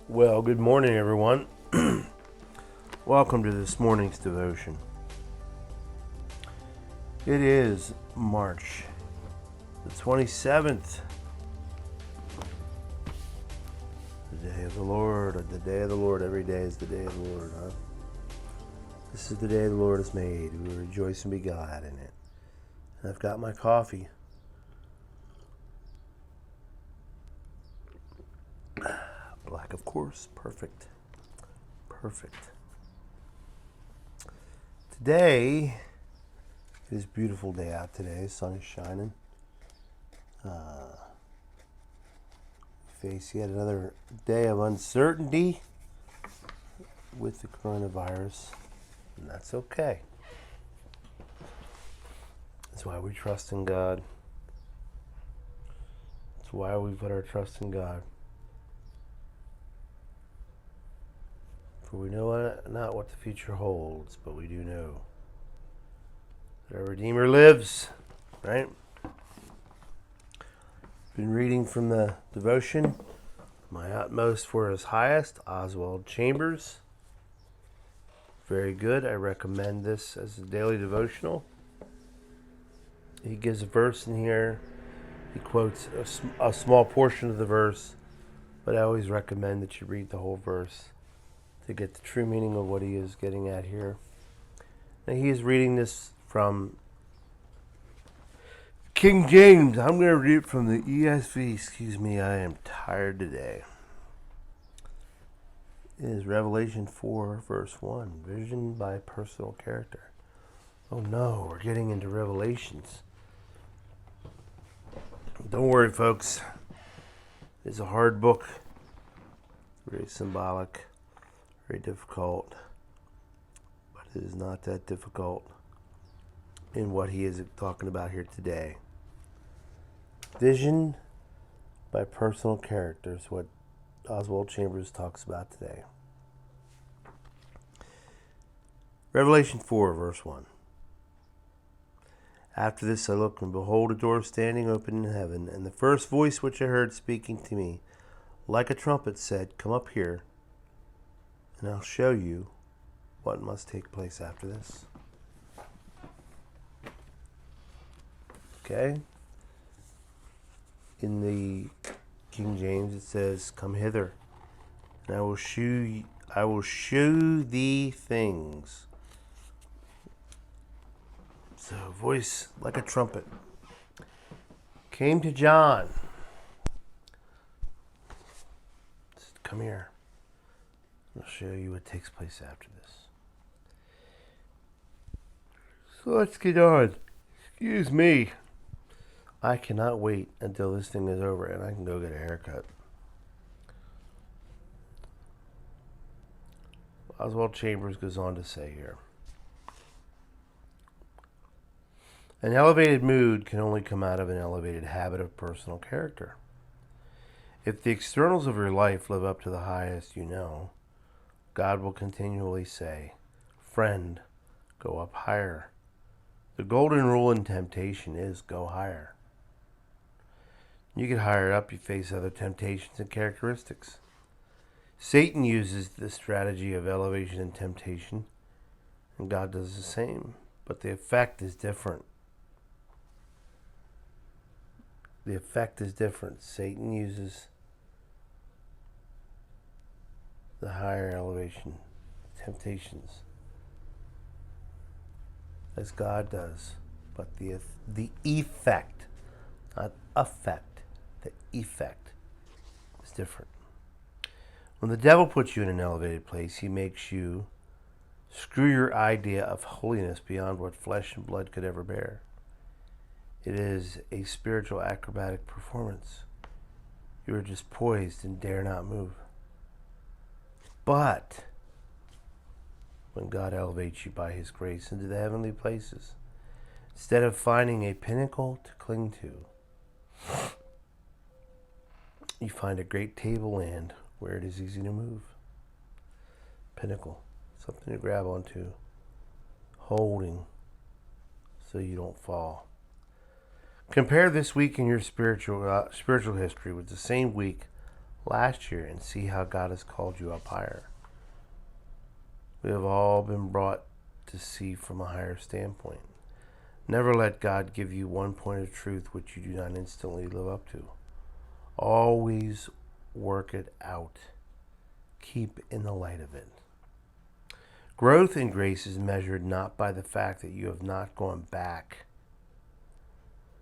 Well, good morning, everyone. Welcome to this morning's devotion. It is March the 27th, the day of the Lord. The day of the Lord. Every day is the day of the Lord, huh? This is the day the Lord has made. We will rejoice and be glad in it. And I've got my coffee. Black, of course. Perfect. Today, it is a beautiful day out today. The sun is shining. Face yet another day of uncertainty with the coronavirus, and that's okay. That's why we trust in God. That's why we put our trust in God. For we know not what the future holds, but we do know that our Redeemer lives, right? Been reading from the devotion, My Utmost for His Highest, Oswald Chambers. Very good. I recommend this as a daily devotional. He gives a verse in here. He quotes a small portion of the verse, but I always recommend that you read the whole verse to get the true meaning of what he is getting at here. Now, he is reading this from King James. I'm going to read it from the ESV. Excuse me, I am tired today. It is Revelation 4, verse 1. Vision by personal character. Oh no, we're getting into Revelations. Don't worry, folks. It's a hard book. Very symbolic. Very difficult. But it is not that difficult in what he is talking about here today. Vision by personal character is what Oswald Chambers talks about today. Revelation 4, verse 1. After this I looked, and behold, a door standing open in heaven, and the first voice which I heard speaking to me, like a trumpet, said, "Come up here, and I'll show you what must take place after this." Okay? In the King James it says, "Come hither, and I will shew thee things." So, a voice like a trumpet came to John. Said, "Come here. I'll show you what takes place after this." So let's get on. Excuse me. I cannot wait until this thing is over and I can go get a haircut. Oswald Chambers goes on to say here, an elevated mood can only come out of an elevated habit of personal character. If the externals of your life live up to the highest you know, God will continually say, "Friend, go up higher." The golden rule in temptation is go higher. You get higher up, you face other temptations and characteristics. Satan uses the strategy of elevation and temptation, and God does the same, but the effect is different. The effect is different. Satan uses the higher elevation, temptations, as God does, but the effect, not effect, the effect is different. When the devil puts you in an elevated place, he makes you screw your idea of holiness beyond what flesh and blood could ever bear. It is a spiritual acrobatic performance. You are just poised and dare not move. But when God elevates you by His grace into the heavenly places, instead of finding a pinnacle to cling to, you find a great tableland where it is easy to move. Pinnacle, something to grab onto, holding so you don't fall. Compare this week in your spiritual history with the same week last year and see how God has called you up higher. We have all been brought to see from a higher standpoint. Never let God give you one point of truth which you do not instantly live up to. Always work it out. Keep in the light of it. Growth in grace is measured not by the fact that you have not gone back,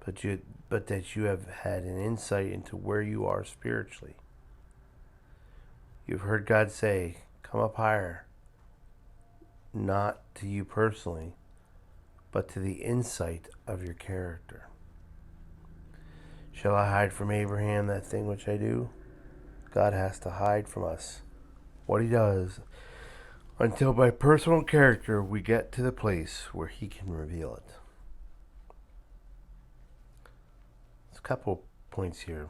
but that you have had an insight into where you are spiritually. You've heard God say, come up higher, not to you personally, but to the insight of your character. Shall I hide from Abraham that thing which I do? God has to hide from us what he does until by personal character we get to the place where he can reveal it. There's a couple points here.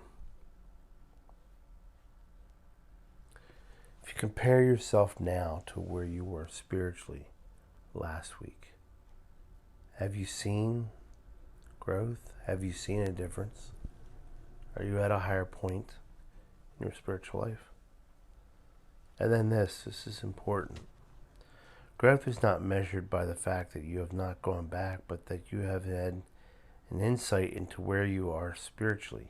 If you compare yourself now to where you were spiritually last week, have you seen growth? Have you seen a difference? Are you at a higher point in your spiritual life? And then this is important. Growth is not measured by the fact that you have not gone back, but that you have had an insight into where you are spiritually.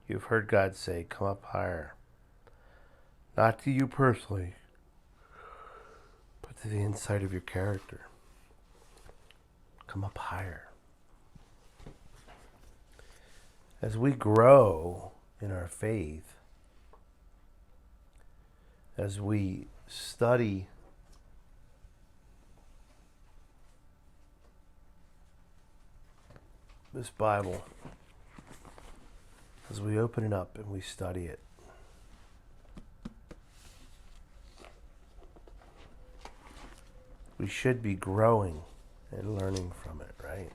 You've heard God say, come up higher. Not to you personally, but to the insight of your character. Come up higher. As we grow in our faith, as we study this Bible, as we open it up and we study it, we should be growing and learning from it, right?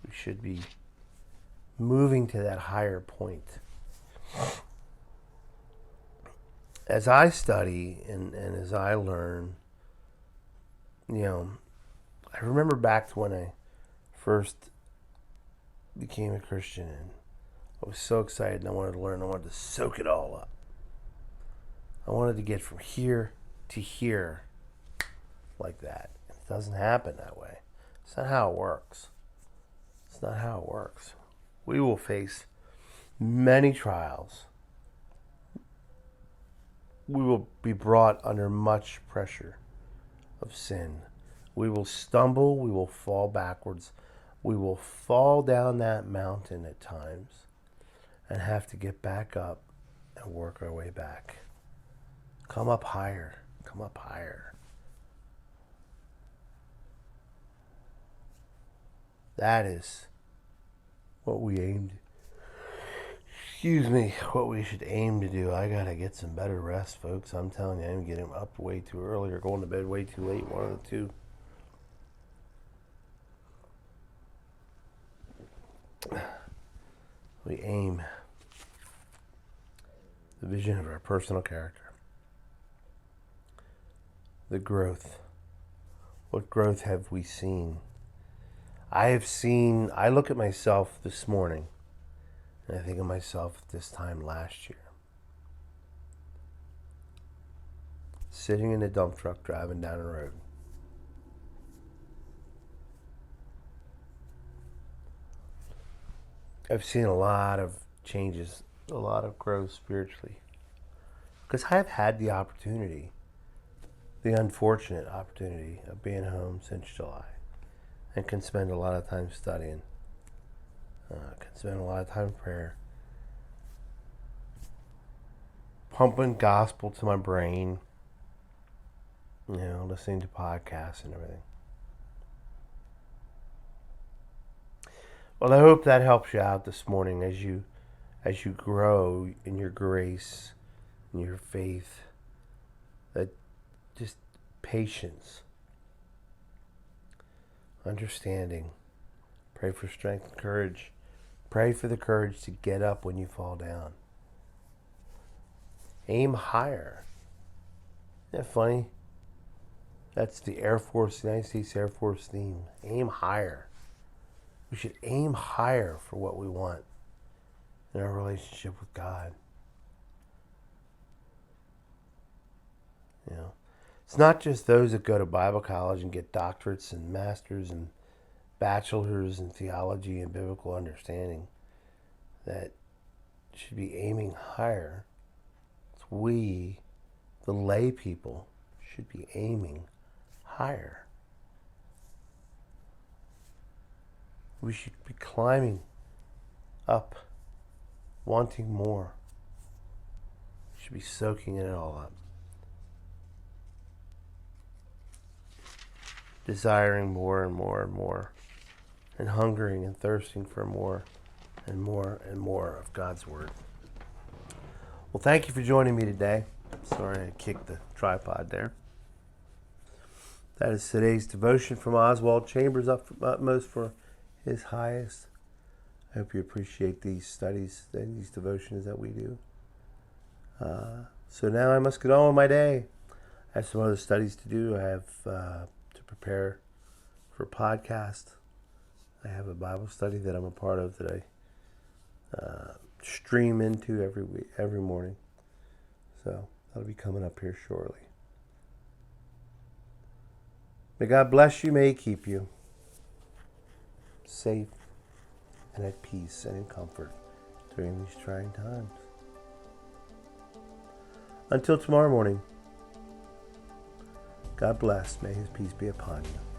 We should be moving to that higher point. As I study and as I learn, I remember back to when I first became a Christian, and I was so excited and I wanted to learn. I wanted to soak it all up. I wanted to get from here to here like that. It doesn't happen that way. It's not how it works. It's not how it works. We will face many trials. We will be brought under much pressure of sin. We will stumble. We will fall backwards. We will fall down that mountain at times and have to get back up and work our way back. Come up higher. Come up higher. That is what we what we should aim to do. I gotta get some better rest, folks. I'm telling you, I'm getting up way too early or going to bed way too late, one of the two. We aim the vision of our personal character. The growth. What growth have we seen? I look at myself this morning, and I think of myself this time last year. Sitting in a dump truck driving down the road. I've seen a lot of changes, a lot of growth spiritually. Because I've had the opportunity, the unfortunate opportunity of being home since July. And can spend a lot of time studying. Can spend a lot of time in prayer. Pumping gospel to my brain. Listening to podcasts and everything. Well, I hope that helps you out this morning as you grow in your grace, in your faith. That just patience. Understanding. Pray for strength and courage. Pray for the courage to get up when you fall down. Aim higher. Isn't that funny? That's the Air Force, United States Air Force theme. Aim higher. We should aim higher for what we want in our relationship with God. You know, it's not just those that go to Bible college and get doctorates and masters and bachelors in theology and biblical understanding that should be aiming higher. It's we, the lay people, should be aiming higher. We should be climbing up, wanting more. We should be soaking it all up. Desiring more and more and more, and hungering and thirsting for more and more and more of God's Word. Well, thank you for joining me today. Sorry I kicked the tripod there. That is today's devotion from Oswald Chambers, Utmost for His Highest. I hope you appreciate these studies, these devotions that we do. So now I must get on with my day. I have some other studies to do. I have to prepare for a podcast. I have a Bible study that I'm a part of that I stream into every morning. So that'll be coming up here shortly. May God bless you. May He keep you safe and at peace and in comfort during these trying times. Until tomorrow morning, God bless. May His peace be upon you.